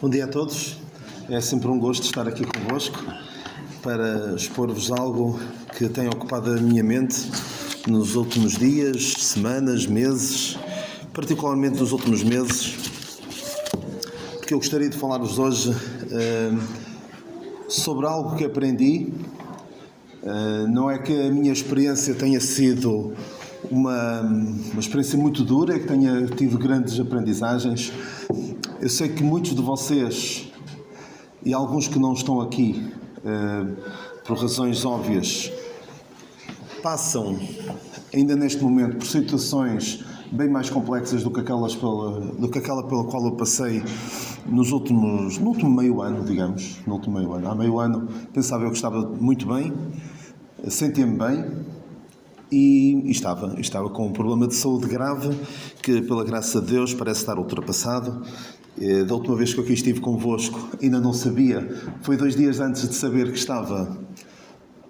Bom dia a todos. É sempre um gosto estar aqui convosco para expor-vos algo que tem ocupado a minha mente nos últimos dias, semanas, meses, particularmente nos últimos meses, porque eu gostaria de falar-vos hoje sobre algo que aprendi. Não é que a minha experiência tenha sido uma experiência muito dura, que tenha tido grandes aprendizagens. Eu sei que muitos de vocês, e alguns que não estão aqui, por razões óbvias, passam, ainda neste momento, por situações bem mais complexas do que aquela pela qual eu passei no último meio ano, digamos. No último meio ano. Há meio ano pensava eu que estava muito bem, sentia-me bem, e estava com um problema de saúde grave que, pela graça de Deus, parece estar ultrapassado. Da última vez que eu aqui estive convosco, ainda não sabia, foi 2 dias antes de saber que estava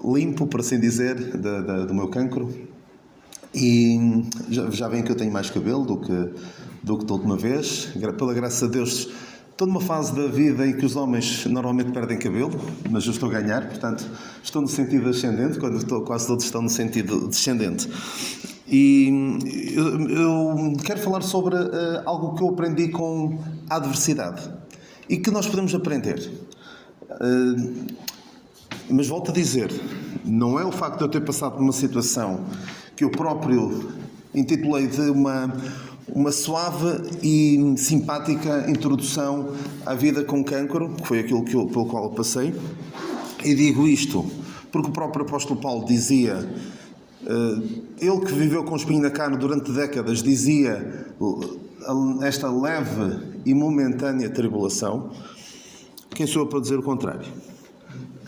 limpo, por assim dizer, do meu cancro. E já veem que eu tenho mais cabelo do que da última vez. Pela graça de Deus, estou numa fase da vida em que os homens normalmente perdem cabelo, mas eu estou a ganhar, portanto, estou no sentido ascendente, quando quase todos estão no sentido descendente. E eu quero falar sobre algo que eu aprendi com a adversidade e que nós podemos aprender. Mas volto a dizer, não é o facto de eu ter passado por uma situação que eu próprio intitulei de uma suave e simpática introdução à vida com cancro, que foi aquilo pelo qual eu passei. E digo isto porque o próprio apóstolo Paulo dizia, ele que viveu com o espinho na carne durante décadas, dizia esta leve e momentânea tribulação. Quem sou eu para dizer o contrário?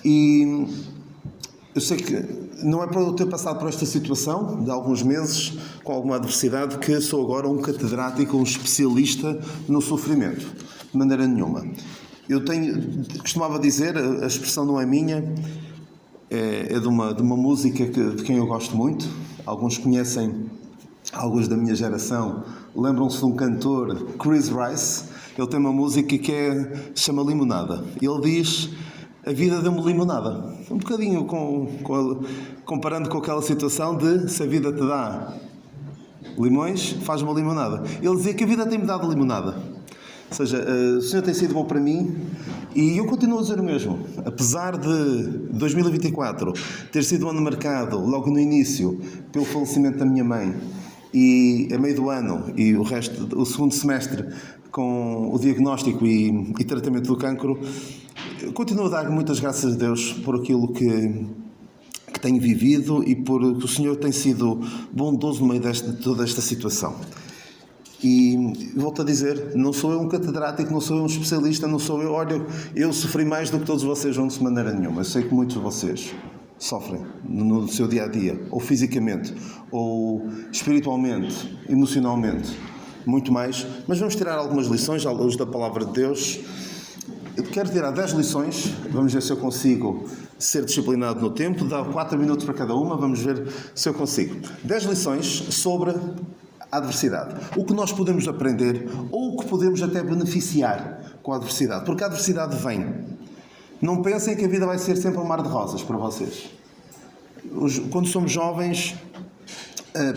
E eu sei que não é para eu ter passado por esta situação de alguns meses, com alguma adversidade, que sou agora um catedrático, um especialista no sofrimento. De maneira nenhuma. Costumava dizer, a expressão não é minha, é de uma música de quem eu gosto muito. Alguns conhecem, alguns da minha geração, lembram-se de um cantor, Chris Rice. Ele tem uma música que chama Limonada. Ele diz: a vida deu-me limonada. Um bocadinho comparando com aquela situação de se a vida te dá limões, faz uma limonada. Ele dizia que a vida tem-me dado limonada. Ou seja, o Senhor tem sido bom para mim e eu continuo a dizer o mesmo. Apesar de 2024 ter sido um ano marcado, logo no início, pelo falecimento da minha mãe, e a meio do ano e o segundo semestre com o diagnóstico e tratamento do cancro, eu continuo a dar muitas graças a Deus por aquilo que tenho vivido e por que o Senhor tem sido bondoso no meio de toda esta situação. E volto a dizer, não sou eu um catedrático, não sou eu um especialista, não sou eu, olha, eu sofri mais do que todos vocês juntos de maneira nenhuma. Eu sei que muitos de vocês sofrem no seu dia-a-dia, ou fisicamente, ou espiritualmente, emocionalmente, muito mais. Mas vamos tirar algumas lições à luz da Palavra de Deus. Eu quero tirar 10 lições, vamos ver se eu consigo ser disciplinado no tempo, dá 4 minutos para cada uma, vamos ver se eu consigo. 10 lições sobre a adversidade. O que nós podemos aprender ou o que podemos até beneficiar com a adversidade. Porque a adversidade vem. Não pensem que a vida vai ser sempre um mar de rosas para vocês. Quando somos jovens,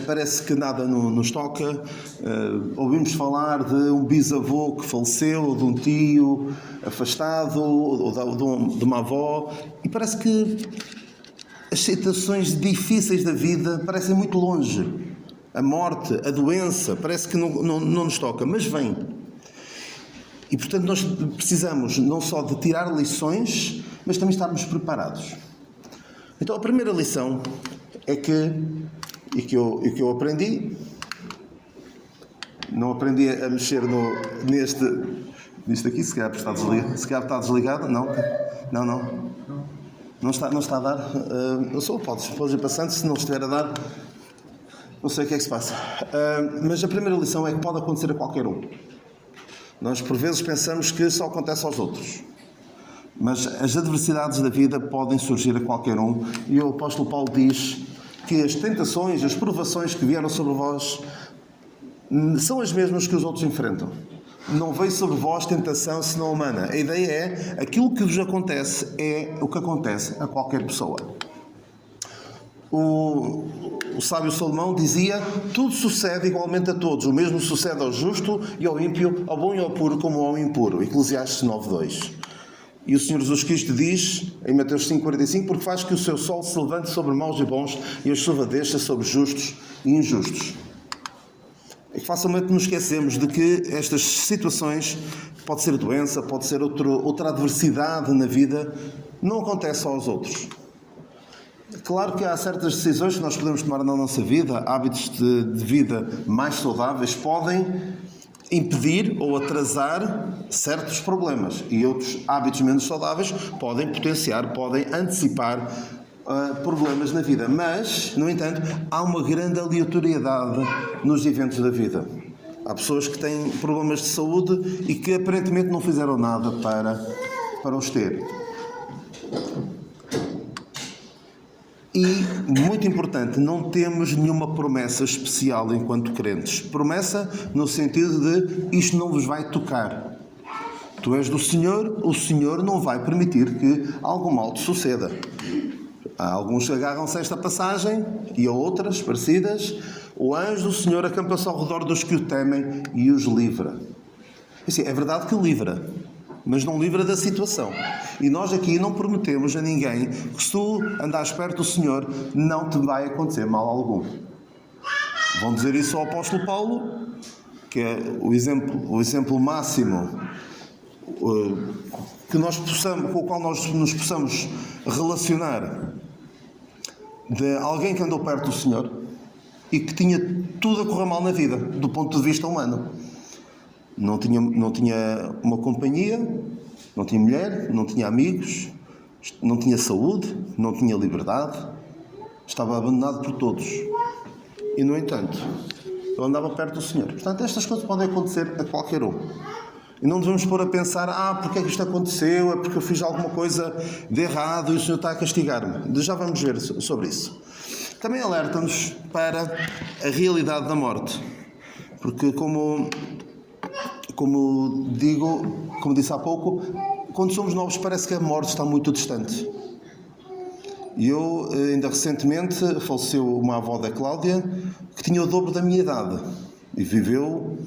parece que nada nos toca. Ouvimos falar de um bisavô que faleceu, ou de um tio afastado, ou de uma avó, e parece que as situações difíceis da vida parecem muito longe. A morte, a doença, parece que não nos toca, mas vem. E, portanto, nós precisamos não só de tirar lições, mas também estarmos preparados. Então, a primeira lição é que eu aprendi, não aprendi a mexer nisto aqui, se calhar está desligado, não? Não está a dar? Podes ir passando, se não estiver a dar, não sei o que é que se passa. Mas a primeira lição é que pode acontecer a qualquer um. Nós, por vezes, pensamos que só acontece aos outros. Mas as adversidades da vida podem surgir a qualquer um. E o apóstolo Paulo diz que as tentações, as provações que vieram sobre vós são as mesmas que os outros enfrentam. Não veio sobre vós tentação senão humana. A ideia é, aquilo que vos acontece é o que acontece a qualquer pessoa. O sábio Salomão dizia: tudo sucede igualmente a todos. O mesmo sucede ao justo e ao ímpio, ao bom e ao puro como ao impuro. Eclesiastes 9:2. E o Senhor Jesus Cristo diz, em Mateus 5:45, porque faz que o seu sol se levante sobre maus e bons e a chuva desça sobre justos e injustos. É que facilmente nos esquecemos de que estas situações, pode ser doença, pode ser outra adversidade na vida, não acontece só aos outros. Claro que há certas decisões que nós podemos tomar na nossa vida, hábitos de vida mais saudáveis, podem impedir ou atrasar certos problemas, e outros hábitos menos saudáveis podem potenciar, podem antecipar problemas na vida. Mas, no entanto, há uma grande aleatoriedade nos eventos da vida. Há pessoas que têm problemas de saúde e que aparentemente não fizeram nada para os ter. E, muito importante, não temos nenhuma promessa especial enquanto crentes. Promessa no sentido de isto não vos vai tocar. Tu és do Senhor, o Senhor não vai permitir que algo mal te suceda. Há alguns que agarram-se a esta passagem e a outras parecidas. O anjo do Senhor acampa-se ao redor dos que o temem e os livra. Assim, é verdade que livra, mas não livra da situação. E nós aqui não prometemos a ninguém que se tu andares perto do Senhor não te vai acontecer mal algum. Vão dizer isso ao apóstolo Paulo, que é o exemplo máximo com o qual nós nos possamos relacionar, de alguém que andou perto do Senhor e que tinha tudo a correr mal na vida, do ponto de vista humano. Não tinha uma companhia, não tinha mulher, não tinha amigos, não tinha saúde, não tinha liberdade, estava abandonado por todos. E, no entanto, eu andava perto do Senhor. Portanto, estas coisas podem acontecer a qualquer um. E não devemos pôr a pensar, porque é que isto aconteceu, é porque eu fiz alguma coisa de errado e o Senhor está a castigar-me. Já vamos ver sobre isso. Também alerta-nos para a realidade da morte. Porque, como disse há pouco, quando somos novos parece que a morte está muito distante. E eu, ainda recentemente, faleceu uma avó da Cláudia, que tinha o dobro da minha idade. E viveu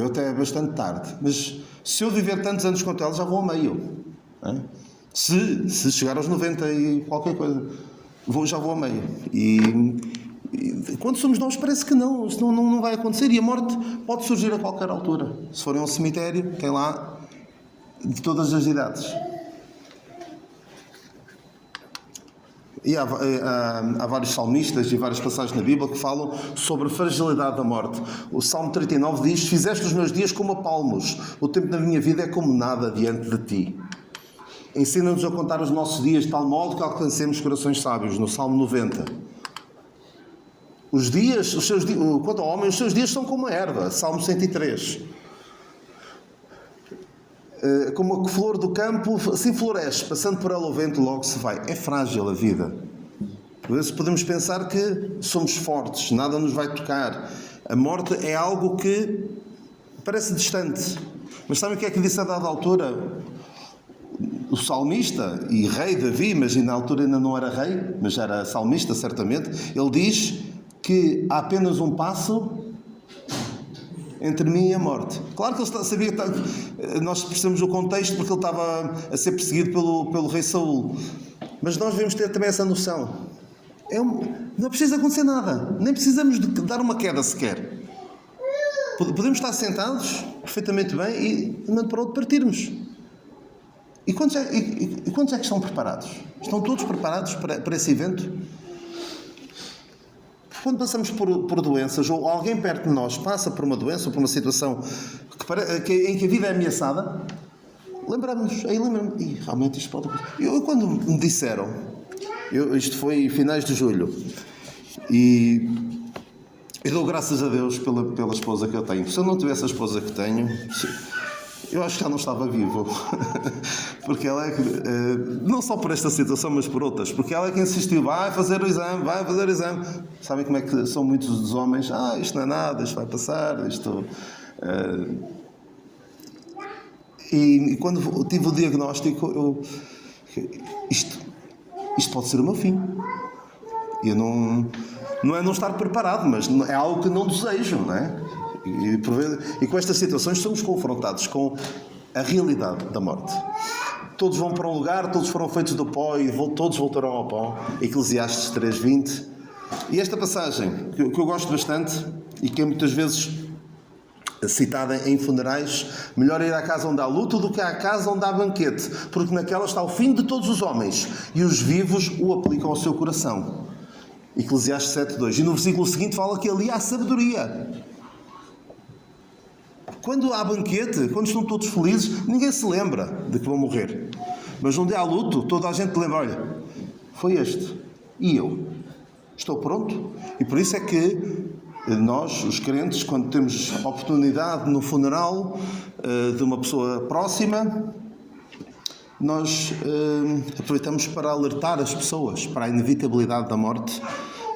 até bastante tarde. Mas se eu viver tantos anos quanto ela, já vou a meio. Não é? Se chegar aos 90 e qualquer coisa, já vou a meio. E quando somos novos parece que não, isso não vai acontecer. E a morte pode surgir a qualquer altura. Se forem a um cemitério, tem lá de todas as idades. E há vários salmistas e várias passagens na Bíblia que falam sobre a fragilidade da morte. O Salmo 39 diz: fizeste os meus dias como a palmos, o tempo da minha vida é como nada diante de ti. Ensina-nos a contar os nossos dias de tal modo que alcancemos corações sábios, no Salmo 90. Quanto ao homem, os seus dias são como a erva, Salmo 103. Como a flor do campo, assim floresce, passando por ela o vento, logo se vai. É frágil a vida. Por isso podemos pensar que somos fortes, nada nos vai tocar. A morte é algo que parece distante. Mas sabem o que é que disse a dada altura? O salmista e rei Davi, mas na altura ainda não era rei, mas era salmista certamente, ele diz que há apenas um passo entre mim e a morte. Claro que ele sabia que nós percebemos o contexto porque ele estava a ser perseguido pelo rei Saul. Mas nós devemos ter também essa noção. Não precisa acontecer nada. Nem precisamos de dar uma queda sequer. Podemos estar sentados perfeitamente bem e de um momento para o outro partirmos. E quantos é que estão preparados? Estão todos preparados para esse evento? Quando passamos por doenças, ou alguém perto de nós passa por uma doença ou por uma situação em que a vida é ameaçada, lembra-me, realmente isto pode acontecer. Eu, quando me disseram, isto foi em finais de julho, e eu dou graças a Deus pela esposa que eu tenho. Se eu não tivesse a esposa que tenho, eu acho que já não estava vivo. Porque ela é que, não só por esta situação, mas por outras, porque ela é que insistiu, vai fazer o exame. Sabem como é que são muitos dos homens? Isto não é nada, isto vai passar, isto... E quando tive o diagnóstico, isto pode ser o meu fim. Eu não é não estar preparado, mas é algo que não desejo, não é? E com estas situações somos confrontados com a realidade da morte. Todos vão para um lugar, todos foram feitos do pó e todos voltarão ao pó. Eclesiastes 3:20. E esta passagem, que eu gosto bastante e que é muitas vezes citada em funerais: melhor ir à casa onde há luto do que à casa onde há banquete, porque naquela está o fim de todos os homens, e os vivos o aplicam ao seu coração. Eclesiastes 7:2. E no versículo seguinte fala que ali há sabedoria. Quando há banquete, quando estão todos felizes, ninguém se lembra de que vão morrer. Mas onde há luto, toda a gente lembra: olha, foi este. E eu? Estou pronto? E por isso é que nós, os crentes, quando temos oportunidade no funeral de uma pessoa próxima, nós aproveitamos para alertar as pessoas para a inevitabilidade da morte,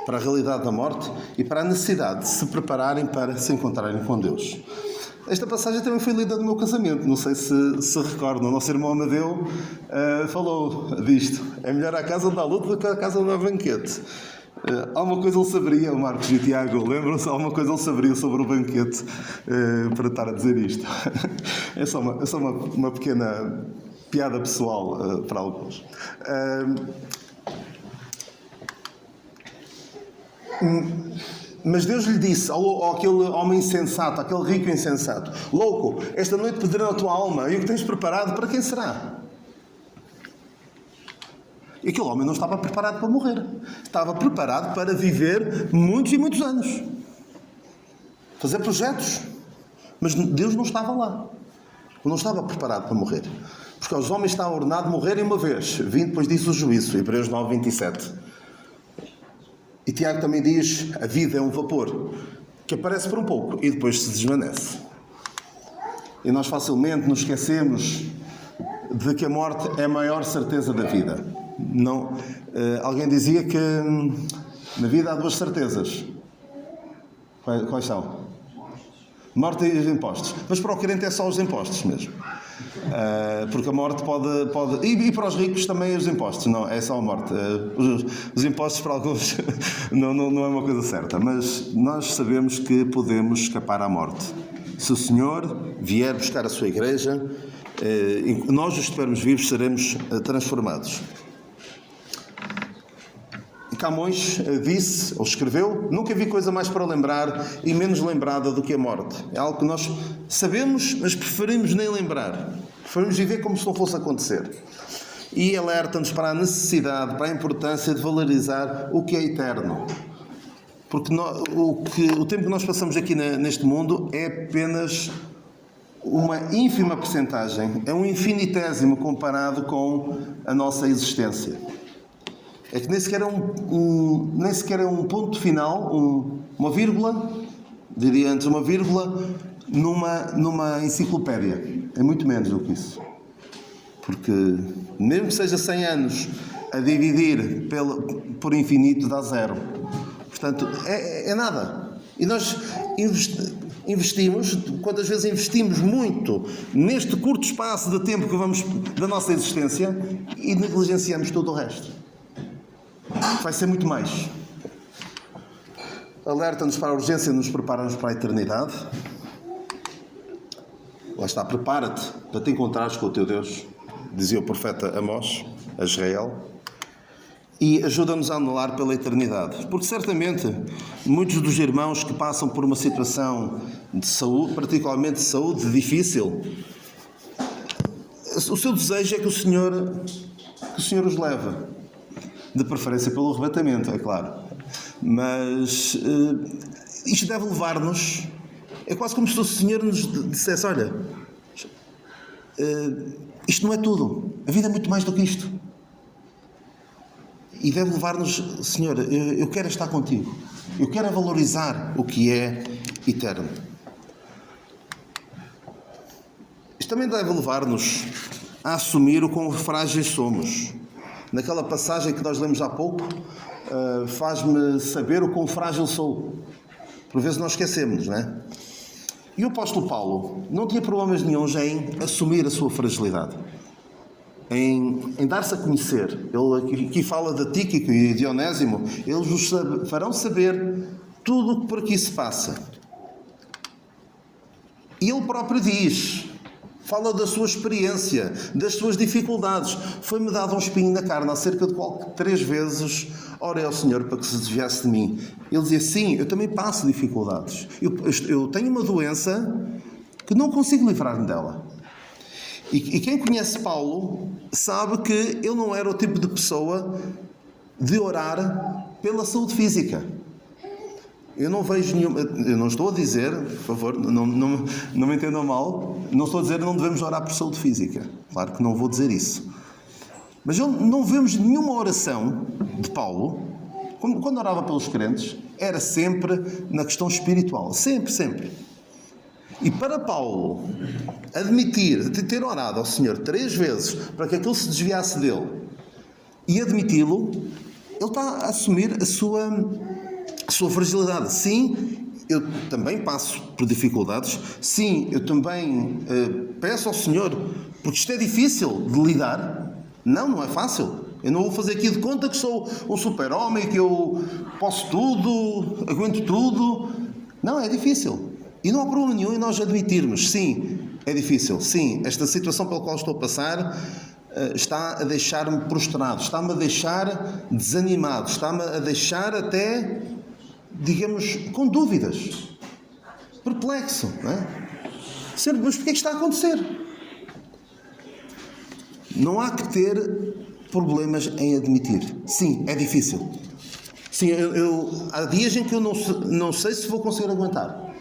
para a realidade da morte e para a necessidade de se prepararem para se encontrarem com Deus. Esta passagem também foi lida no meu casamento, não sei se recordam. O nosso irmão Amadeu falou disto: é melhor a casa onde há luto do que a casa onde há banquete. Alguma coisa ele saberia, o Marcos e o Tiago, lembram-se? Alguma coisa ele saberia sobre o banquete para estar a dizer isto. É só uma pequena piada pessoal para alguns. Mas Deus lhe disse àquele homem insensato, àquele rico insensato: louco, esta noite pedirão a tua alma, e o que tens preparado para quem será? E aquele homem não estava preparado para morrer. Estava preparado para viver muitos e muitos anos. Fazer projetos. Mas Deus não estava lá. Não estava preparado para morrer. Porque aos homens está ordenado morrerem uma vez. Depois disso o juízo. Hebreus 9:27. E Tiago também diz: a vida é um vapor que aparece por um pouco e depois se desvanece. E nós facilmente nos esquecemos de que a morte é a maior certeza da vida. Não, alguém dizia que na vida há duas certezas. Quais são? Morte e os impostos. Mas para o crente é só os impostos mesmo. Porque a morte pode... E para os ricos também os impostos. Não, é só a morte. Os impostos para alguns não é uma coisa certa. Mas nós sabemos que podemos escapar à morte. Se o Senhor vier buscar a sua igreja, nós, os que estivermos vivos, seremos transformados. Camões disse, ou escreveu: nunca vi coisa mais para lembrar e menos lembrada do que a morte. É algo que nós sabemos, mas preferimos nem lembrar. Preferimos viver como se não fosse acontecer. E alerta-nos para a necessidade, para a importância de valorizar o que é eterno. Porque o tempo que nós passamos aqui neste mundo é apenas uma ínfima percentagem, é um infinitésimo comparado com a nossa existência. É que nem sequer é um ponto final, uma vírgula, diria antes, uma vírgula numa enciclopédia. É muito menos do que isso. Porque, mesmo que seja 100 anos a dividir por infinito, dá zero. Portanto, é nada. E nós investimos, quantas vezes investimos muito neste curto espaço de tempo que vamos da nossa existência e negligenciamos todo o resto. Vai ser muito mais. Alerta-nos para a urgência de nos prepararmos para a eternidade. Lá está: prepara-te para te encontrares com o teu Deus, dizia o profeta Amós a Israel. E ajuda-nos a anelar pela eternidade. Porque certamente muitos dos irmãos que passam por uma situação de saúde, particularmente de saúde difícil, o seu desejo é que o Senhor os leve. De preferência pelo arrebatamento, é claro. Mas isto deve levar-nos... É quase como se o Senhor nos dissesse: olha, isto não é tudo. A vida é muito mais do que isto. E deve levar-nos: Senhor, eu quero estar contigo. Eu quero valorizar o que é eterno. Isto também deve levar-nos a assumir o quão frágeis somos. Naquela passagem que nós lemos há pouco, faz-me saber o quão frágil sou. Por vezes nós esquecemos, não é? E o apóstolo Paulo não tinha problemas nenhuns em assumir a sua fragilidade, em dar-se a conhecer. Ele aqui fala de Tíquico e de Onésimo. Eles vos farão saber tudo o que por aqui se passa. E ele próprio diz, fala da sua experiência, das suas dificuldades. Foi-me dado um espinho na carne há cerca de 3 vezes. Orei ao Senhor para que se desviasse de mim. Ele dizia, sim, eu também passo dificuldades. Eu tenho uma doença que não consigo livrar-me dela. E quem conhece Paulo sabe que ele não era o tipo de pessoa de orar pela saúde física. Eu não vejo nenhuma... Eu não estou a dizer, por favor, não me entendam mal, não estou a dizer que não devemos orar por saúde física. Claro que não vou dizer isso. Mas não vemos nenhuma oração de Paulo, quando orava pelos crentes, era sempre na questão espiritual. Sempre, sempre. E para Paulo admitir, ter orado ao Senhor 3 vezes para que aquilo se desviasse dele e admiti-lo, ele está a assumir a sua fragilidade. Sim, eu também passo por dificuldades. Sim, eu também peço ao Senhor, porque isto é difícil de lidar. Não é fácil. Eu não vou fazer aqui de conta que sou um super-homem, que eu posso tudo, aguento tudo. Não, é difícil. E não há problema nenhum em nós admitirmos. Sim, é difícil. Sim, esta situação pela qual estou a passar está a deixar-me prostrado, está-me a deixar desanimado, está-me a deixar até, digamos, com dúvidas. Perplexo, não é? Senhor, mas porquê é que está a acontecer? Não há que ter problemas em admitir. Sim, é difícil. Sim, há dias em que eu não sei se vou conseguir aguentar.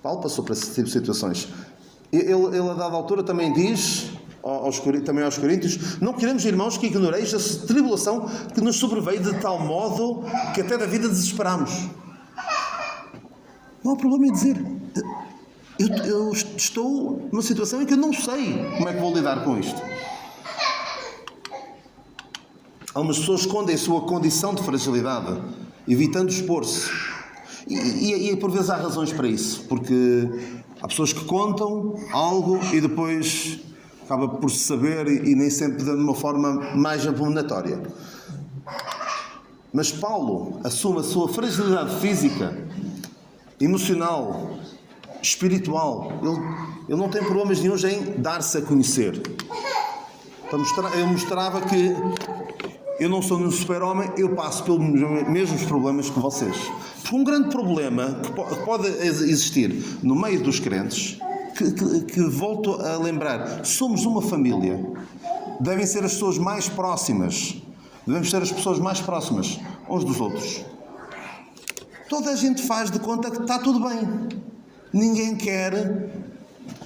Paulo passou por esse tipo de situações. Ele a dada altura também diz, também aos Coríntios, não queremos, irmãos, que ignoreis a tribulação que nos sobreveio de tal modo que até da vida desesperamos. Não há problema em dizer... Eu estou numa situação em que eu não sei como é que vou lidar com isto. Algumas pessoas escondem a sua condição de fragilidade, evitando expor-se. E por vezes há razões para isso, porque há pessoas que contam algo e depois acaba por se saber e nem sempre de uma forma mais abominatória. Mas Paulo assume a sua fragilidade física, emocional, espiritual. Ele não tem problemas nenhums em dar-se a conhecer. Ele mostrava que eu não sou um super-homem, eu passo pelos mesmos problemas que vocês. Porque um grande problema que pode existir no meio dos crentes, que volto a lembrar, somos uma família. Devem ser as pessoas mais próximas. Devemos ser as pessoas mais próximas uns dos outros. Toda a gente faz de conta que está tudo bem. Ninguém quer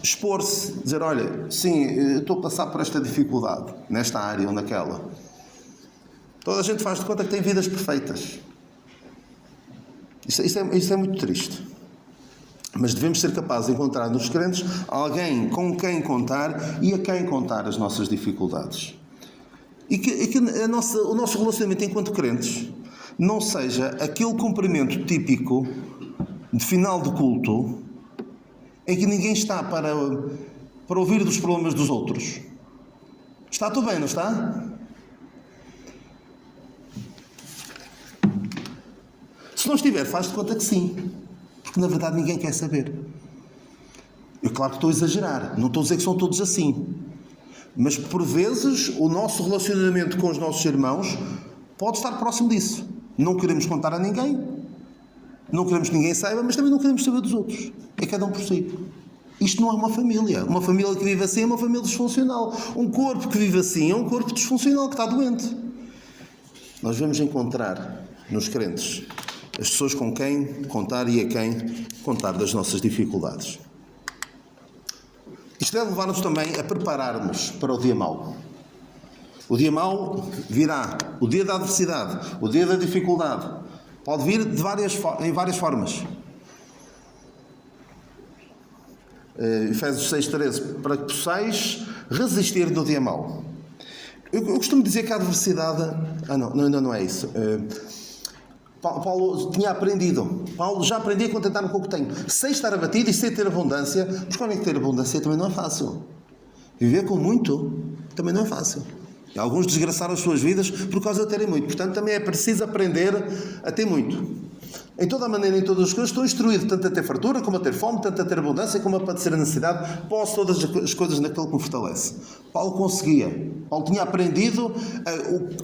expor-se, dizer, olha, sim, eu estou a passar por esta dificuldade, nesta área ou naquela. Toda a gente faz de conta que tem vidas perfeitas. Isso é muito triste. Mas devemos ser capazes de encontrar nos crentes alguém com quem contar e a quem contar as nossas dificuldades. E que o nosso relacionamento enquanto crentes não seja aquele cumprimento típico de final de culto em que ninguém está para ouvir dos problemas dos outros. Está tudo bem, não está? Se não estiver, faz de conta que sim. Porque na verdade ninguém quer saber. Eu claro que estou a exagerar. Não estou a dizer que são todos assim. Mas por vezes o nosso relacionamento com os nossos irmãos pode estar próximo disso. Não queremos contar a ninguém. Não queremos que ninguém saiba, mas também não queremos saber dos outros. É cada um por si. Isto não é uma família. Uma família que vive assim é uma família disfuncional. Um corpo que vive assim é um corpo disfuncional que está doente. Nós vamos encontrar nos crentes as pessoas com quem contar e a quem contar das nossas dificuldades. Isto deve levar-nos também a preparar-nos para o dia mau. O dia mau virá. O dia da adversidade. O dia da dificuldade. Pode vir em várias formas. Efésios 6,13. Para que possais resistir no dia mau. Eu costumo dizer que a adversidade... ainda não é isso. Paulo tinha aprendido. Paulo já aprendia a contentar-me com o que tenho. Sem estar abatido e sem ter abundância. Mas quando é que ter abundância também não é fácil. Viver com muito também não é fácil. E alguns desgraçaram as suas vidas por causa de terem muito. Portanto, também é preciso aprender a ter muito. Em toda a maneira, em todas as coisas, estou instruído tanto a ter fartura, como a ter fome, tanto a ter abundância, como a padecer a necessidade. Posso todas as coisas naquele que me fortalece. Paulo conseguia. Paulo tinha aprendido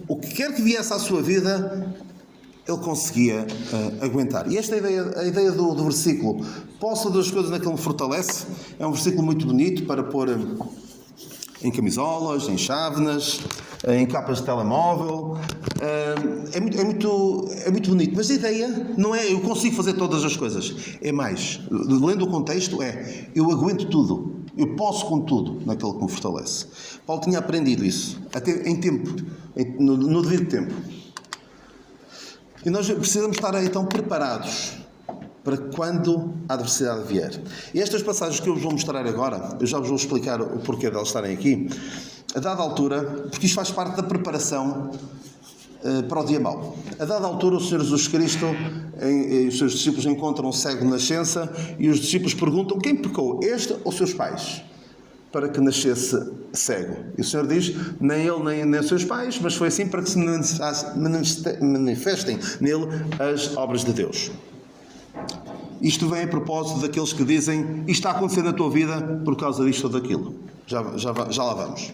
o que quer que viesse à sua vida, ele conseguia aguentar. E esta a ideia do versículo, posso todas as coisas naquele que me fortalece, é um versículo muito bonito para pôr em camisolas, em chávenas, em capas de telemóvel. É muito bonito. Mas a ideia não é eu consigo fazer todas as coisas. É mais. Lendo o contexto, eu aguento tudo. Eu posso com tudo naquele que me fortalece. Paulo tinha aprendido isso. Até em tempo. No devido tempo. E nós precisamos estar então preparados para quando a adversidade vier. E estas passagens que eu vos vou mostrar agora, eu já vos vou explicar o porquê de elas estarem aqui, a dada altura, porque isto faz parte da preparação para o dia mau. A dada altura, o Senhor Jesus Cristo e os seus discípulos encontram um cego de nascença e os discípulos perguntam quem pecou, este ou seus pais, para que nascesse cego. E o Senhor diz, nem ele nem os seus pais, mas foi assim para que se manifestem nele as obras de Deus. Isto vem a propósito daqueles que dizem isto está a acontecer na tua vida por causa disto ou daquilo. Já lá vamos.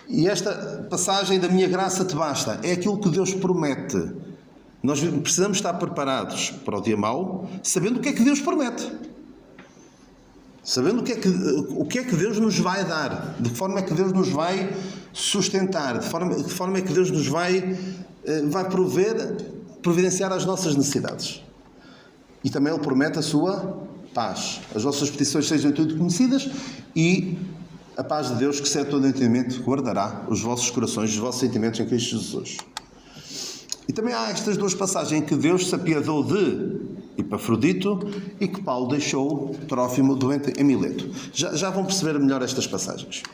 E esta passagem da minha graça te basta é aquilo que Deus promete. Nós precisamos estar preparados para o dia mau, sabendo o que é que Deus promete. Sabendo o que é que Deus nos vai dar, de que forma é que Deus nos vai sustentar, de forma é que Deus nos vai providenciar as nossas necessidades. E também Ele promete a sua paz. As vossas petições sejam tudo conhecidas e a paz de Deus, que excede todo entendimento, guardará os vossos corações, os vossos sentimentos em Cristo Jesus. E também há estas duas passagens em que Deus se apiadou de Epafrodito e que Paulo deixou Trófimo doente em Mileto. Já vão perceber melhor estas passagens.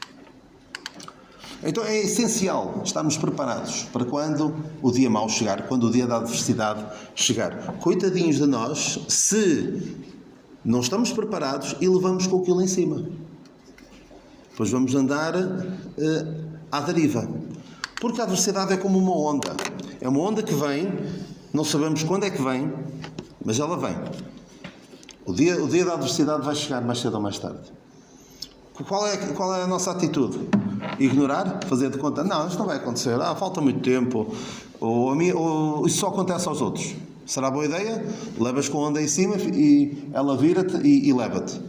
Então é essencial estarmos preparados para quando o dia mau chegar, quando o dia da adversidade chegar. Coitadinhos de nós se não estamos preparados e levamos com aquilo em cima. Pois vamos andar à deriva. Porque a adversidade é como uma onda. É uma onda que vem, não sabemos quando é que vem, mas ela vem. O dia da adversidade vai chegar mais cedo ou mais tarde. Qual é a nossa atitude? Ignorar? Fazer de conta? Não, isto não vai acontecer. Falta muito tempo. Ou isso só acontece aos outros. Será boa ideia? Levas com a onda em cima e ela vira-te e leva-te.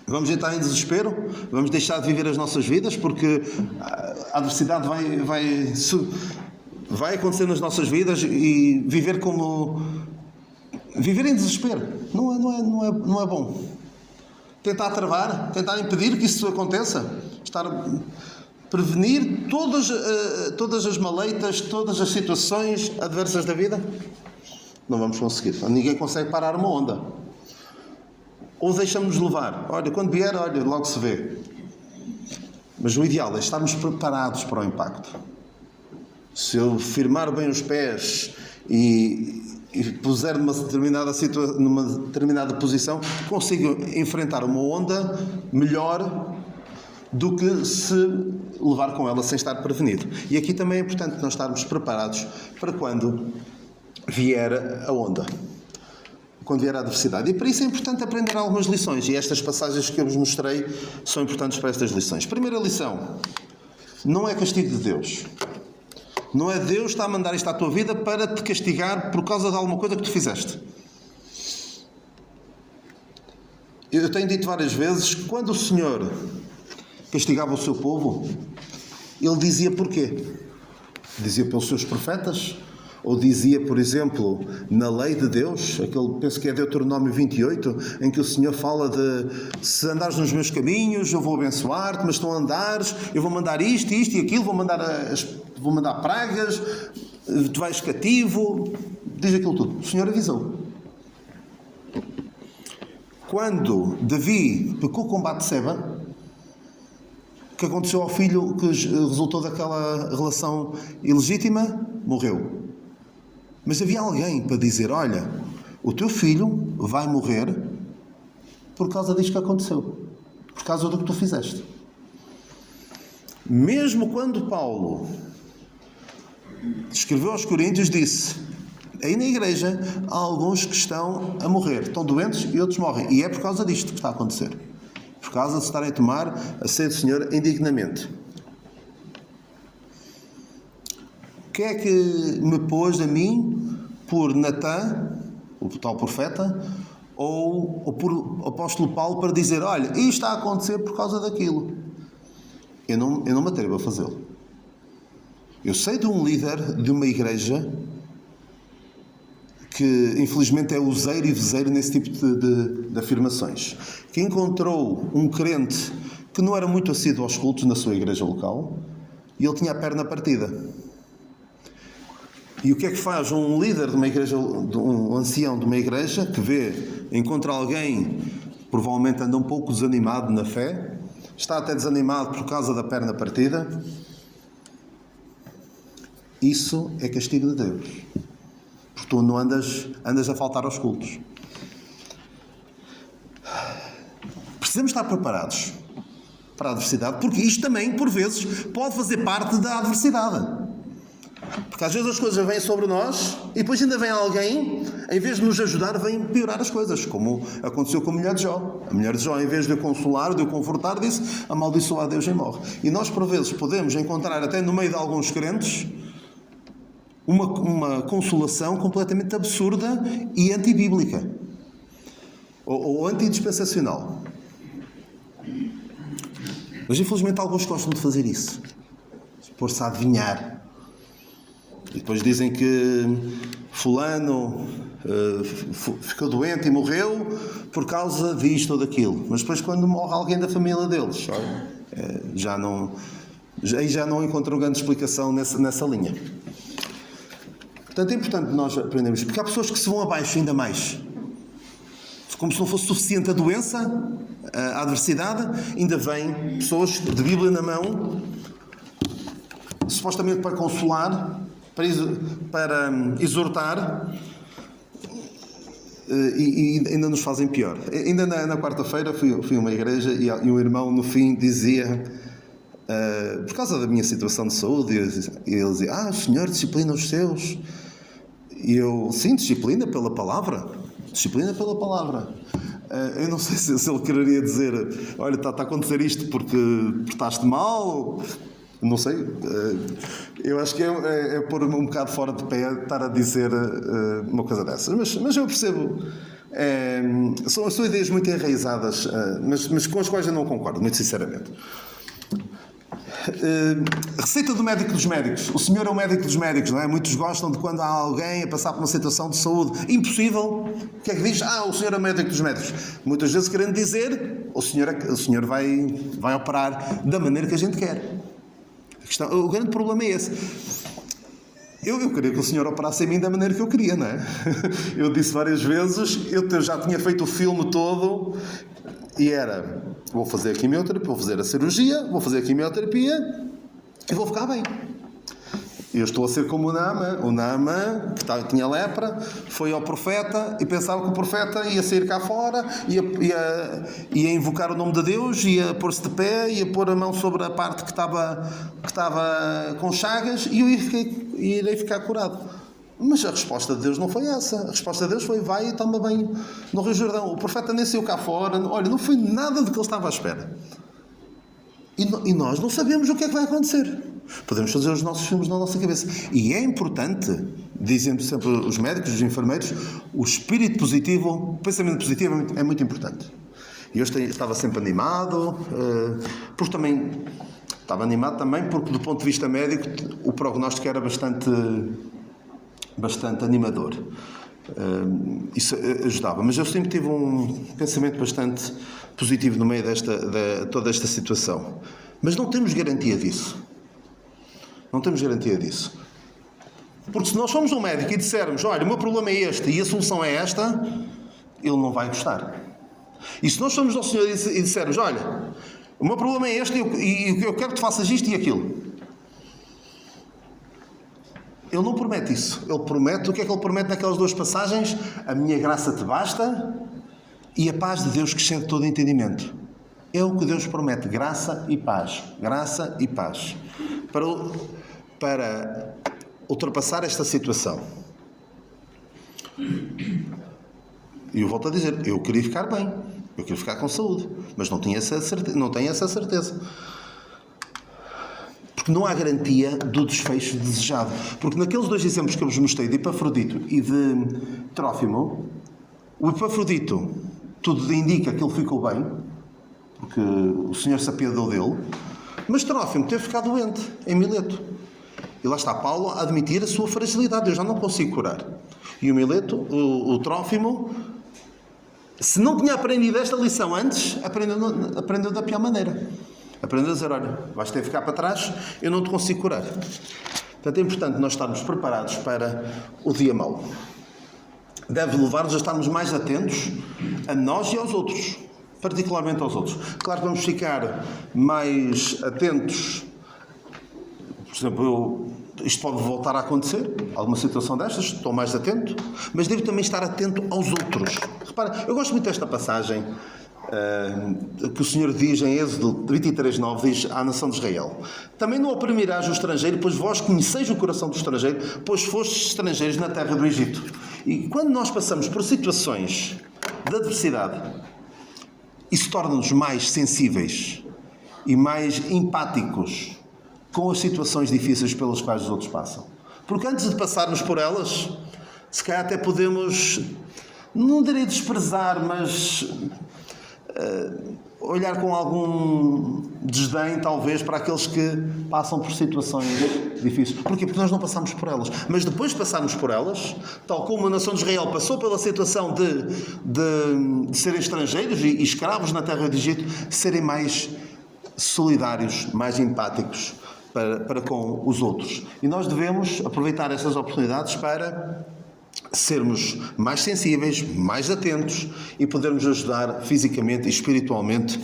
Vamos entrar em desespero? Vamos deixar de viver as nossas vidas porque a adversidade vai acontecer nas nossas vidas e viver em desespero. Não é bom. Tentar travar, tentar impedir que isso aconteça, prevenir todas as maleitas, todas as situações adversas da vida, não vamos conseguir. Ninguém consegue parar uma onda. Ou deixamos-nos levar. Olha, quando vier, logo se vê. Mas o ideal é estarmos preparados para o impacto. Se eu firmar bem os pés e puser numa determinada posição, consigo enfrentar uma onda melhor do que se levar com ela sem estar prevenido. E aqui também é importante nós estarmos preparados para quando vier a onda, quando vier a adversidade. E para isso é importante aprender algumas lições, e estas passagens que eu vos mostrei são importantes para estas lições. Primeira lição: não é castigo de Deus. Não é Deus que está a mandar isto à tua vida para te castigar por causa de alguma coisa que tu fizeste. Eu tenho dito várias vezes que quando o Senhor castigava o seu povo, Ele dizia porquê. Dizia pelos seus profetas, ou dizia, por exemplo, na lei de Deus, penso que é Deuteronômio 28, em que o Senhor fala de se andares nos meus caminhos, eu vou abençoar-te, mas se não andares, eu vou mandar isto e aquilo, vou mandar pragas, tu vais cativo, diz aquilo tudo. O Senhor avisou. Quando Davi pecou com Batseba, o que aconteceu ao filho que resultou daquela relação ilegítima? Morreu. Mas havia alguém para dizer, olha, o teu filho vai morrer por causa disto que aconteceu. Por causa do que tu fizeste. Mesmo quando Paulo escreveu aos Coríntios, disse, aí na igreja há alguns que estão a morrer. Estão doentes e outros morrem. E é por causa disto que está a acontecer. Por causa de estarem a tomar a ceia do Senhor indignamente. O que é que me pôs a mim por Natã, o tal profeta, ou por o apóstolo Paulo para dizer, olha, isto está a acontecer por causa daquilo. Eu não me atrevo a fazê-lo. Eu sei de um líder de uma igreja que infelizmente é useiro e vezeiro nesse tipo de afirmações, que encontrou um crente que não era muito assíduo aos cultos na sua igreja local e ele tinha a perna partida. E o que é que faz um líder de uma igreja, um ancião de uma igreja, que encontra alguém, provavelmente anda um pouco desanimado na fé, está até desanimado por causa da perna partida? Isso é castigo de Deus. Porque tu não andas a faltar aos cultos. Precisamos estar preparados para a adversidade, porque isto também, por vezes, pode fazer parte da adversidade. Porque às vezes as coisas vêm sobre nós e depois ainda vem alguém, em vez de nos ajudar, vem piorar as coisas, como aconteceu com a mulher de Jó. A mulher de Jó, em vez de eu consolar, de eu confortar, disse, amaldiçoa a Deus e morre. E nós, por vezes, podemos encontrar, até no meio de alguns crentes, uma consolação completamente absurda e antibíblica. Ou antidispensacional. Mas, infelizmente, alguns gostam de fazer isso. Pôr-se a adivinhar. E depois dizem que fulano ficou doente e morreu por causa disto ou daquilo. Mas depois quando morre alguém da família deles, já não encontram grande explicação nessa linha. Portanto, é importante nós aprendermos, porque há pessoas que se vão abaixo ainda mais. Como se não fosse suficiente a doença, a adversidade, ainda vêm pessoas de Bíblia na mão, supostamente para consolar, para exortar, e ainda nos fazem pior. Ainda na quarta-feira fui a uma igreja e um irmão no fim dizia, por causa da minha situação de saúde, ele dizia, o Senhor disciplina os seus. E eu, sim, disciplina pela palavra. Disciplina pela palavra. Eu não sei se ele quereria dizer, olha, está a acontecer isto porque portaste mal. Não sei. Eu acho que é pôr um bocado fora de pé estar a dizer uma coisa dessas. Mas eu percebo. São ideias muito enraizadas, mas com as quais eu não concordo, muito sinceramente. Receita do médico dos médicos. O senhor é o médico dos médicos, não é? Muitos gostam de quando há alguém a passar por uma situação de saúde impossível. O que é que diz? O senhor é o médico dos médicos. Muitas vezes querendo dizer, o senhor vai operar da maneira que a gente quer. O grande problema é esse. Eu queria que o senhor operasse em mim da maneira que eu queria, não é? Eu disse várias vezes, eu já tinha feito o filme todo e era, vou fazer a quimioterapia, vou fazer a cirurgia, vou fazer a quimioterapia e vou ficar bem. Eu estou a ser como o Naamã. O Naamã, que tinha lepra, foi ao profeta e pensava que o profeta ia sair cá fora, ia invocar o nome de Deus, ia pôr-se de pé, ia pôr a mão sobre a parte que estava com chagas e eu irei ficar curado. Mas a resposta de Deus não foi essa. A resposta de Deus foi, vai e toma banho no Rio Jordão. O profeta nem saiu cá fora. Olha, não foi nada do que ele estava à espera. E nós não sabemos o que é que vai acontecer. Podemos fazer os nossos filmes na nossa cabeça. E é importante, dizem sempre os médicos, os enfermeiros, o espírito positivo, o pensamento positivo é muito importante. E eu estava sempre animado, porque também estava animado também porque do ponto de vista médico o prognóstico era bastante animador. Isso ajudava. Mas eu sempre tive um pensamento bastante positivo no meio de toda esta situação. Mas não temos garantia disso. Não temos garantia disso. Porque se nós formos um médico e dissermos, olha, o meu problema é este e a solução é esta, ele não vai gostar. E se nós formos ao Senhor e dissermos, olha, o meu problema é este e eu quero que tu faças isto e aquilo, Ele não promete isso. Ele promete, o que é que ele promete naquelas duas passagens? A minha graça te basta e a paz de Deus que excede todo entendimento. É o que Deus promete, graça e paz. Graça e paz. Para ultrapassar esta situação. E eu volto a dizer, eu queria ficar bem, eu queria ficar com saúde, mas não tenho essa certeza. Porque não há garantia do desfecho desejado. Porque naqueles dois exemplos que eu vos mostrei, de Epafrodito e de Trófimo, o Epafrodito, tudo indica que ele ficou bem, porque o Senhor se apiadou dele, mas Trófimo teve ficado doente, em Mileto. E lá está Paulo a admitir a sua fragilidade, eu já não consigo curar. E o Mileto, o Trófimo, se não tinha aprendido esta lição antes, aprendeu da pior maneira. Aprendeu a dizer, olha, vais ter que ficar para trás, eu não te consigo curar. Portanto, é importante nós estarmos preparados para o dia mau. Deve levar-nos a estarmos mais atentos a nós e aos outros, particularmente aos outros. Claro que vamos ficar mais atentos. Por exemplo, isto pode voltar a acontecer, alguma situação destas, estou mais atento, mas devo também estar atento aos outros. Repara, eu gosto muito desta passagem que o Senhor diz em Êxodo 23:9, diz à nação de Israel: também não oprimirás o estrangeiro, pois vós conheceis o coração do estrangeiro, pois fostes estrangeiros na terra do Egito. E quando nós passamos por situações de adversidade, isso torna-nos mais sensíveis e mais empáticos com as situações difíceis pelas quais os outros passam. Porque antes de passarmos por elas, se calhar até podemos, não direi desprezar, mas olhar com algum desdém, talvez, para aqueles que passam por situações difíceis. Porquê? Porque nós não passamos por elas. Mas depois de passarmos por elas, tal como a nação de Israel passou pela situação de serem estrangeiros e escravos na terra de Egito, serem mais solidários, mais empáticos para com os outros. E nós devemos aproveitar essas oportunidades para sermos mais sensíveis, mais atentos e podermos ajudar fisicamente e espiritualmente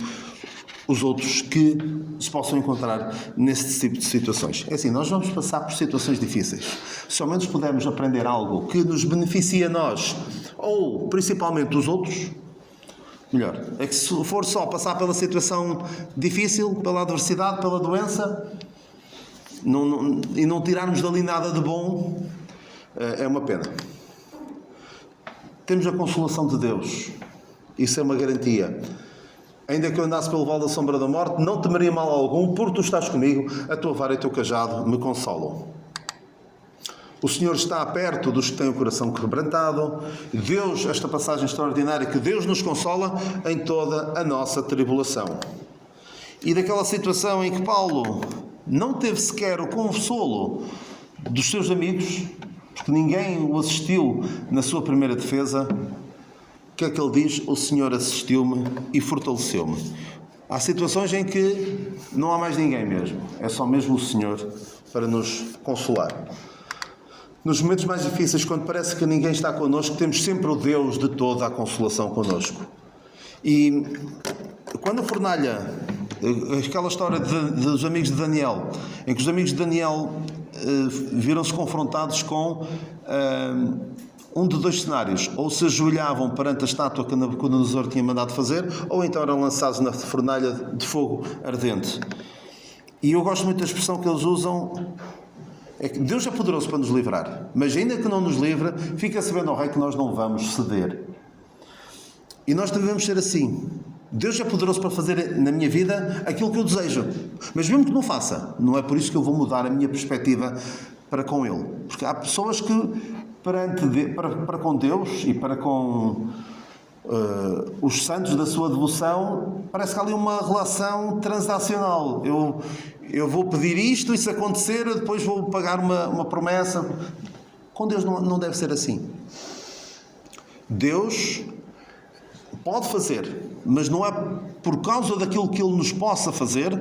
os outros que se possam encontrar nesse tipo de situações. É assim, nós vamos passar por situações difíceis. Se ao menos pudermos aprender algo que nos beneficie a nós ou principalmente os outros, melhor. É que se for só passar pela situação difícil, pela adversidade, pela doença, e não tirarmos dali nada de bom, é uma pena. Temos a consolação de Deus. Isso é uma garantia. Ainda que eu andasse pelo vale da sombra da morte, não temeria mal algum, porque tu estás comigo, a tua vara e o teu cajado me consolam. O Senhor está perto dos que têm o coração quebrantado. Deus, esta passagem extraordinária, que Deus nos consola em toda a nossa tribulação. E daquela situação em que Paulo não teve sequer o consolo dos seus amigos, porque ninguém o assistiu na sua primeira defesa, o que é que ele diz? O Senhor assistiu-me e fortaleceu-me. Há situações em que não há mais ninguém mesmo. É só mesmo o Senhor para nos consolar. Nos momentos mais difíceis, quando parece que ninguém está connosco, temos sempre o Deus de toda a consolação connosco. E quando a fornalha, aquela história dos amigos de Daniel, em que os amigos de Daniel viram-se confrontados com um de dois cenários: ou se ajoelhavam perante a estátua que Nabucodonosor tinha mandado fazer, ou então eram lançados na fornalha de fogo ardente. E eu gosto muito da expressão que eles usam, é que Deus é poderoso para nos livrar, mas ainda que não nos livre, fica sabendo ao Rei que nós não vamos ceder. E nós devemos ser assim. Deus é poderoso para fazer na minha vida aquilo que eu desejo, mas mesmo que não faça, não é por isso que eu vou mudar a minha perspectiva para com Ele. Porque há pessoas que para com Deus e para com os santos da sua devoção, parece que há ali uma relação transacional. Eu vou pedir isto e se acontecer eu depois vou pagar uma promessa. Com Deus não deve ser assim. Deus pode fazer, mas não é por causa daquilo que Ele nos possa fazer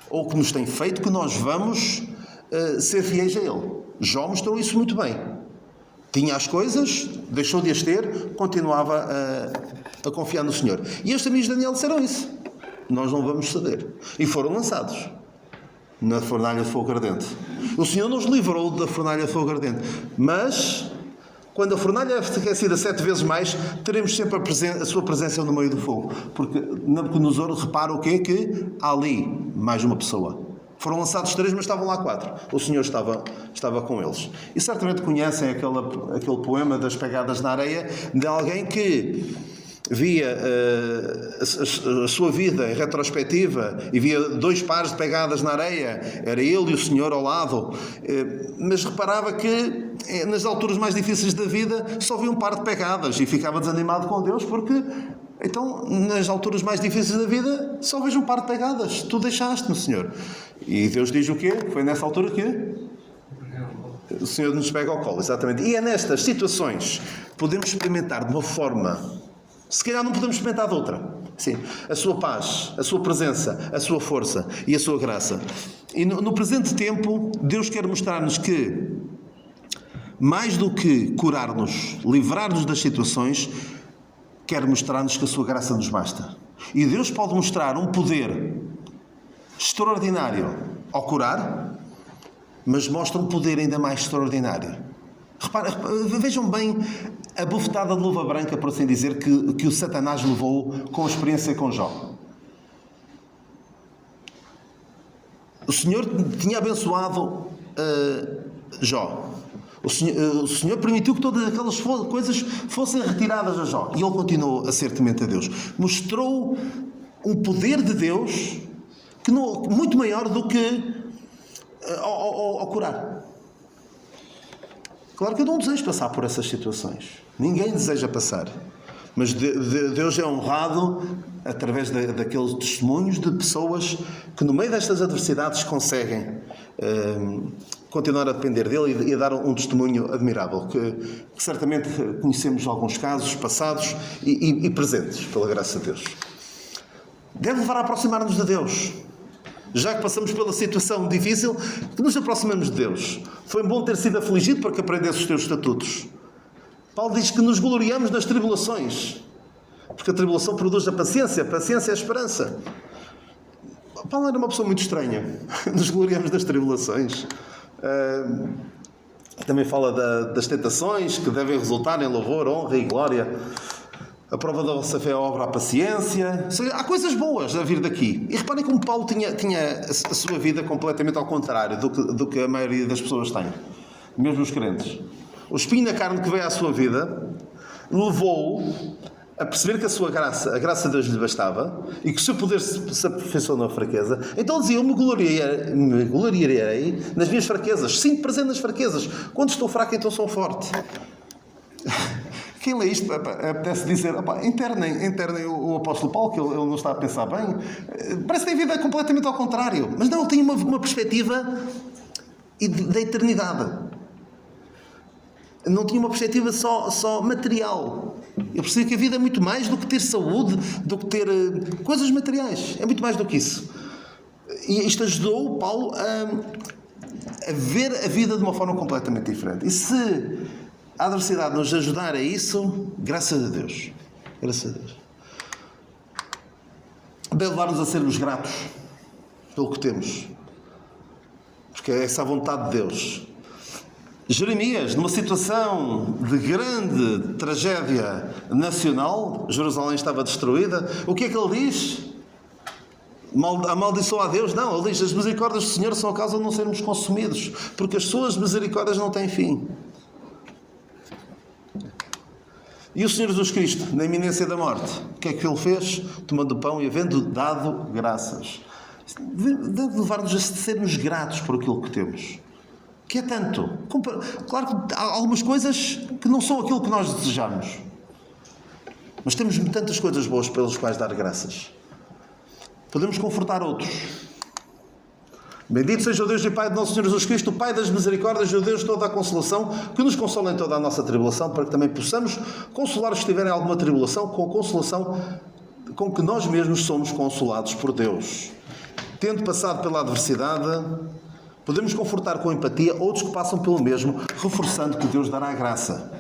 ou que nos tem feito que nós vamos ser fiéis a Ele. Jó mostrou isso muito bem. Tinha as coisas, deixou de as ter, continuava a confiar no Senhor. E estes amigos de Daniel disseram isso. Nós não vamos ceder. E foram lançados. na fornalha de fogo ardente. O Senhor nos livrou da fornalha de fogo ardente. Mas, quando a fornalha é aquecida 7 vezes mais, teremos sempre a sua presença no meio do fogo. Porque Nabucodonosor repara o quê? Que há ali mais uma pessoa. Foram lançados 3, mas estavam lá 4. O Senhor estava com eles. E certamente conhecem aquele poema das pegadas na areia, de alguém que via a sua vida em retrospectiva e via 2 pares de pegadas na areia. Era ele e o Senhor ao lado. Mas reparava que nas alturas mais difíceis da vida só via um par de pegadas e ficava desanimado com Deus porque... Então, nas alturas mais difíceis da vida, só vejo um par de pegadas. Tu deixaste-me, Senhor. E Deus diz o quê? Foi nessa altura que o Senhor nos pega ao colo, exatamente. E é nestas situações que podemos experimentar de uma forma... Se calhar não podemos experimentar de outra. Sim, a sua paz, a sua presença, a sua força e a sua graça. E no presente tempo, Deus quer mostrar-nos que, mais do que curar-nos, livrar-nos das situações, quer mostrar-nos que a sua graça nos basta. E Deus pode mostrar um poder extraordinário ao curar, mas mostra um poder ainda mais extraordinário. Vejam bem a bufetada de luva branca, por assim dizer, que o Satanás levou com a experiência com Jó. O Senhor tinha abençoado Jó. O Senhor permitiu que todas aquelas coisas fossem retiradas a Jó. E ele continuou a ser temente a Deus. Mostrou um poder de Deus que muito maior do que ao curar. Claro que eu não desejo passar por essas situações. Ninguém deseja passar. Mas Deus é honrado através daqueles testemunhos de pessoas que no meio destas adversidades conseguem continuar a depender dele e a dar um testemunho admirável, que certamente conhecemos alguns casos passados e presentes, pela graça de Deus. Deve levar a aproximar-nos de Deus. Já que passamos pela situação difícil, que nos aproximamos de Deus. Foi bom ter sido afligido para que aprendesse os teus estatutos. Paulo diz que nos gloriamos nas tribulações, porque a tribulação produz a paciência é a esperança. Paulo era uma pessoa muito estranha. Nos gloriamos das tribulações. Também fala das tentações que devem resultar em louvor, honra e glória. A prova da vossa fé obra a paciência. Ou seja, há coisas boas a vir daqui. E reparem como Paulo tinha a sua vida completamente ao contrário do que a maioria das pessoas tem. Mesmo os crentes. O espinho na carne que veio à sua vida levou-o a perceber que a sua graça, a graça de Deus lhe bastava e que o seu poder se aperfeiçoou na fraqueza. Então dizia, eu me gloriarei nas minhas fraquezas. Sinto prazer nas fraquezas. Quando estou fraco, então sou forte. Quem lê isto apetece dizer, internem o apóstolo Paulo, que ele não está a pensar bem. Parece que tem vida completamente ao contrário. Mas não, ele tem uma perspectiva da eternidade. Não tinha uma perspectiva só material. Eu percebi que a vida é muito mais do que ter saúde, do que ter coisas materiais. É muito mais do que isso. E isto ajudou o Paulo a ver a vida de uma forma completamente diferente. E se a adversidade nos ajudar a isso, graças a Deus. Graças a Deus. Deve levar-nos a sermos gratos pelo que temos. Porque é essa a vontade de Deus. Jeremias, numa situação de grande tragédia nacional, Jerusalém estava destruída, o que é que ele diz? Amaldiçoa a Deus? Não, ele diz, as misericórdias do Senhor são a causa de não sermos consumidos, porque as suas misericórdias não têm fim. E o Senhor Jesus Cristo, na iminência da morte, o que é que ele fez? Tomando o pão e havendo dado graças. Deve levar-nos a sermos gratos por aquilo que temos. Que é tanto. Claro que há algumas coisas que não são aquilo que nós desejamos. Mas temos tantas coisas boas pelas quais dar graças. Podemos confortar outros. Bendito seja o Deus e Pai de nosso Senhor Jesus Cristo, o Pai das misericórdias e o Deus de toda a consolação, que nos consola em toda a nossa tribulação, para que também possamos consolar os que estiverem em alguma tribulação, com a consolação com que nós mesmos somos consolados por Deus. Tendo passado pela adversidade, podemos confortar com empatia outros que passam pelo mesmo, reforçando que Deus dará a graça.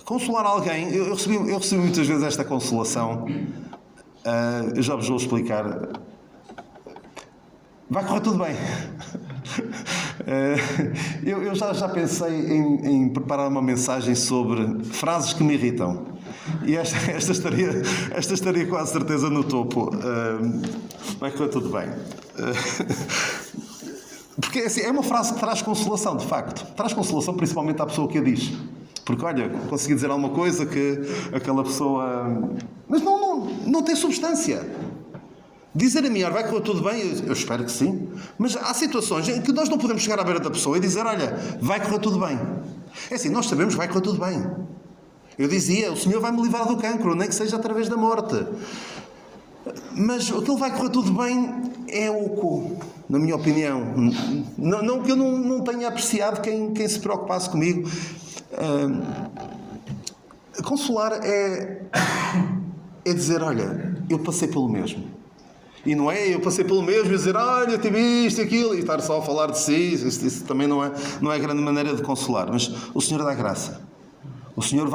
Consolar alguém, eu recebi muitas vezes esta consolação, eu já vos vou explicar. vai correr tudo bem. Eu já pensei em preparar uma mensagem sobre frases que me irritam. E esta estaria com a certeza no topo. Vai correr tudo bem. Porque assim, é uma frase que traz consolação, de facto. Traz consolação principalmente à pessoa que a diz. Porque, olha, consegui dizer alguma coisa que aquela pessoa... Mas não tem substância. Dizer a mim, vai correr tudo bem, eu espero que sim. Mas há situações em que nós não podemos chegar à beira da pessoa e dizer, olha, vai correr tudo bem. É assim, nós sabemos que vai correr tudo bem. Eu dizia, o Senhor vai me livrar do cancro, nem que seja através da morte. Mas aquilo vai correr tudo bem é oco, na minha opinião. Não que eu não tenha apreciado quem se preocupasse comigo. Consolar é dizer, olha, eu passei pelo mesmo. E não é eu passei pelo mesmo e dizer, olha, tive isto e aquilo, e estar só a falar de si, isso também não é a grande maneira de consolar. Mas o Senhor dá graça. O Senhor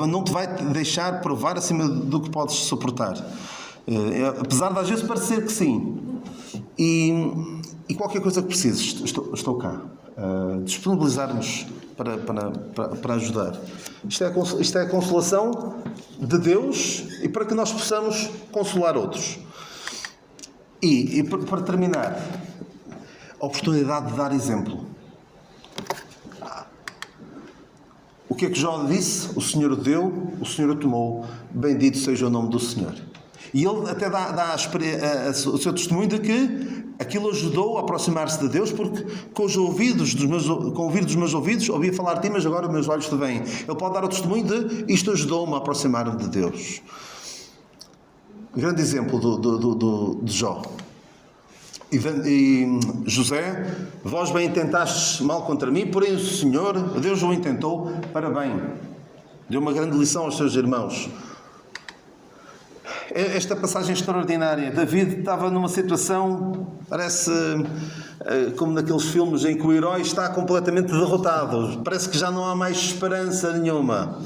não te vai deixar provar acima do que podes suportar. Apesar de às vezes parecer que sim. E qualquer coisa que precises, estou cá. Disponibilizar-nos para ajudar. Isto é a consolação de Deus e para que nós possamos consolar outros. E para terminar, a oportunidade de dar exemplo. O que é que Jó disse? O Senhor deu, o Senhor tomou, bendito seja o nome do Senhor. E ele até dá o seu testemunho de que aquilo ajudou a aproximar-se de Deus, porque com o ouvir dos meus ouvidos, ouvia falar de ti, mas agora meus olhos te veem. Ele pode dar o testemunho de isto ajudou-me a aproximar-me de Deus. Grande exemplo de Jó. E José, vós bem intentastes mal contra mim, porém o Senhor, Deus o intentou para bem. Deu uma grande lição aos seus irmãos. Esta passagem extraordinária. David estava numa situação, parece como naqueles filmes em que o herói está completamente derrotado. Parece que já não há mais esperança nenhuma.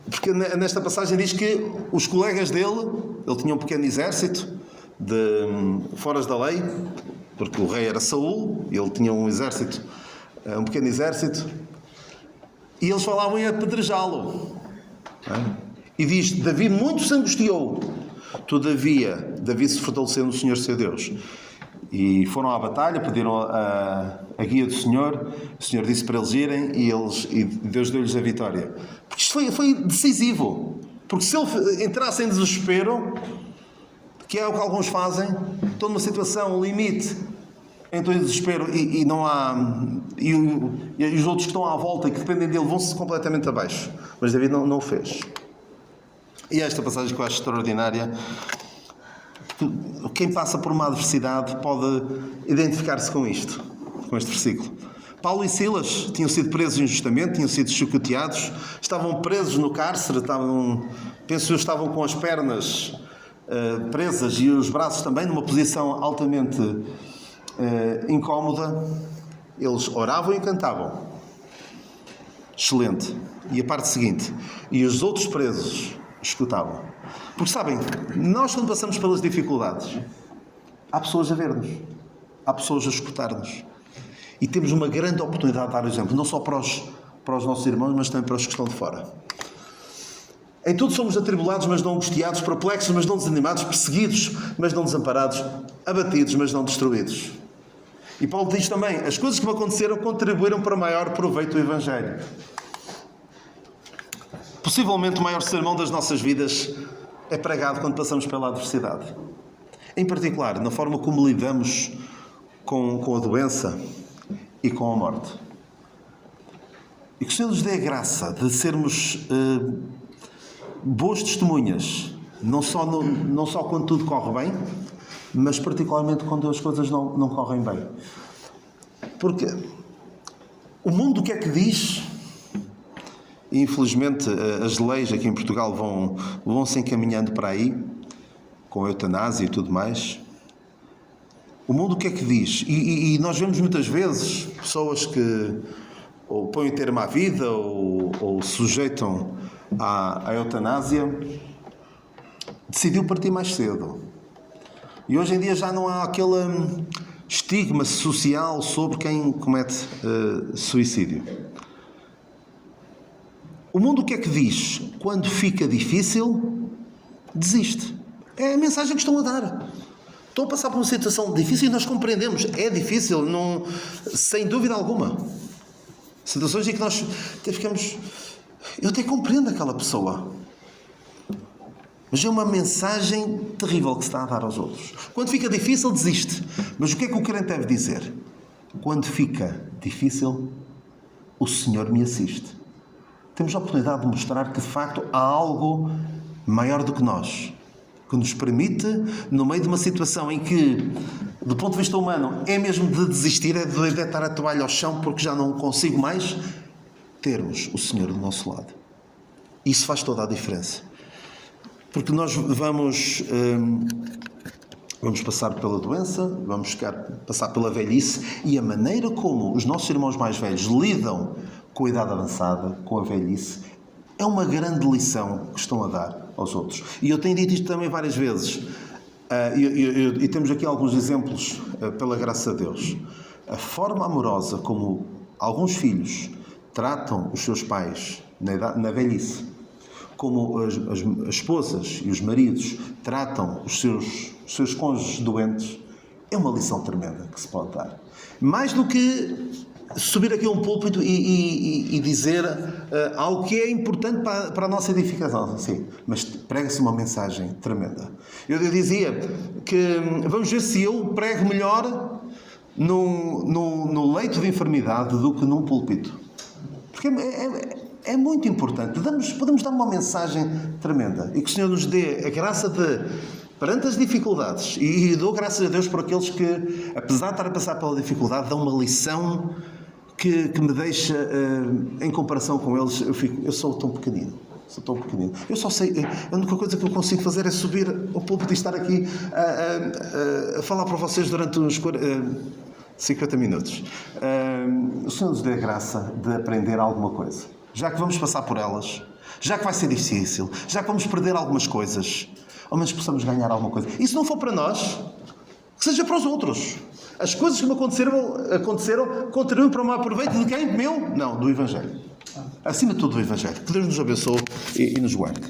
Porque nesta passagem diz que os colegas dele, ele tinha um pequeno exército de foras da lei, porque o rei era Saul, ele tinha um exército, um pequeno exército, e eles falavam em apedrejá-lo. E diz, Davi muito se angustiou, todavia Davi se fortaleceu no Senhor seu Deus. E foram à batalha, pediram a guia do Senhor, o Senhor disse para eles irem e Deus deu-lhes a vitória. Porque isto foi decisivo. Porque se ele entrasse em desespero, que é o que alguns fazem, estão numa situação, limite, entram em desespero e não há... E os outros que estão à volta e que dependem dele vão-se completamente abaixo. Mas David não o fez. E esta passagem que eu acho extraordinária, quem passa por uma adversidade pode identificar-se com isto, com este versículo. Paulo e Silas tinham sido presos injustamente, tinham sido chicoteados, estavam presos no cárcere, estavam com as pernas presas e os braços também numa posição altamente incómoda. Eles oravam e cantavam. Excelente. E a parte seguinte, e os outros presos escutavam. Porque sabem, nós quando passamos pelas dificuldades, há pessoas a ver-nos, há pessoas a escutar-nos. E temos uma grande oportunidade de dar o exemplo, não só para os nossos irmãos, mas também para os que estão de fora. Em tudo somos atribulados, mas não angustiados, perplexos, mas não desanimados, perseguidos, mas não desamparados, abatidos, mas não destruídos. E Paulo diz também, as coisas que me aconteceram contribuíram para maior proveito do Evangelho. Possivelmente o maior sermão das nossas vidas é pregado quando passamos pela adversidade. Em particular, na forma como lidamos com a doença e com a morte. E que o Senhor nos dê a graça de sermos boas testemunhas, não só quando tudo corre bem, mas particularmente quando as coisas não correm bem. Porque o mundo o que é que diz? E, infelizmente, as leis aqui em Portugal vão se encaminhando para aí, com a eutanásia e tudo mais. O mundo o que é que diz? E nós vemos muitas vezes pessoas que ou põem termo à vida ou sujeitam à eutanásia. Decidiu partir mais cedo. E hoje em dia já não há estigma social sobre quem comete suicídio. O mundo o que é que diz? Quando fica difícil, desiste. É a mensagem que estão a dar. Estão a passar por uma situação difícil e nós compreendemos. É difícil, não, sem dúvida alguma. Situações em que nós até ficamos... Eu até compreendo aquela pessoa. Mas é uma mensagem terrível que se está a dar aos outros. Quando fica difícil, desiste. Mas o que é que o crente deve dizer? Quando fica difícil, o Senhor me assiste. Temos a oportunidade de mostrar que, de facto, há algo maior do que nós, que nos permite, no meio de uma situação em que, do ponto de vista humano, é mesmo de desistir, é de deitar a toalha ao chão porque já não consigo mais, termos o Senhor do nosso lado. Isso faz toda a diferença. Porque nós vamos passar pela doença, vamos passar pela velhice, e a maneira como os nossos irmãos mais velhos lidam com a idade avançada, com a velhice, é uma grande lição que estão a dar aos outros. E eu tenho dito isto também várias vezes, e temos aqui alguns exemplos, pela graça de Deus. A forma amorosa como alguns filhos tratam os seus pais na velhice, como as esposas e os maridos tratam os seus cônjuges doentes, é uma lição tremenda que se pode dar. Mais do que subir aqui a um púlpito e dizer algo que é importante para a nossa edificação, sim, mas prega-se uma mensagem tremenda. Eu dizia que vamos ver se eu prego melhor no leito de enfermidade do que num púlpito. Porque é muito importante. Podemos dar uma mensagem tremenda. E que o Senhor nos dê a graça de, perante as dificuldades, e dou graças a Deus por aqueles que, apesar de estar a passar pela dificuldade, dão uma lição que me deixa, em comparação com eles, eu sou tão pequenino. Eu só sei, a única coisa que eu consigo fazer é subir ao púlpito e estar aqui a falar para vocês durante uns 50 minutos. O Senhor nos dê a graça de aprender alguma coisa. Já que vamos passar por elas, já que vai ser difícil, já que vamos perder algumas coisas, ao menos possamos ganhar alguma coisa. E se não for para nós, que seja para os outros. As coisas que me aconteceram contribuem para o meu proveito de quem? Meu? Não, do Evangelho. Acima de tudo do Evangelho. Que Deus nos abençoe e nos guarde.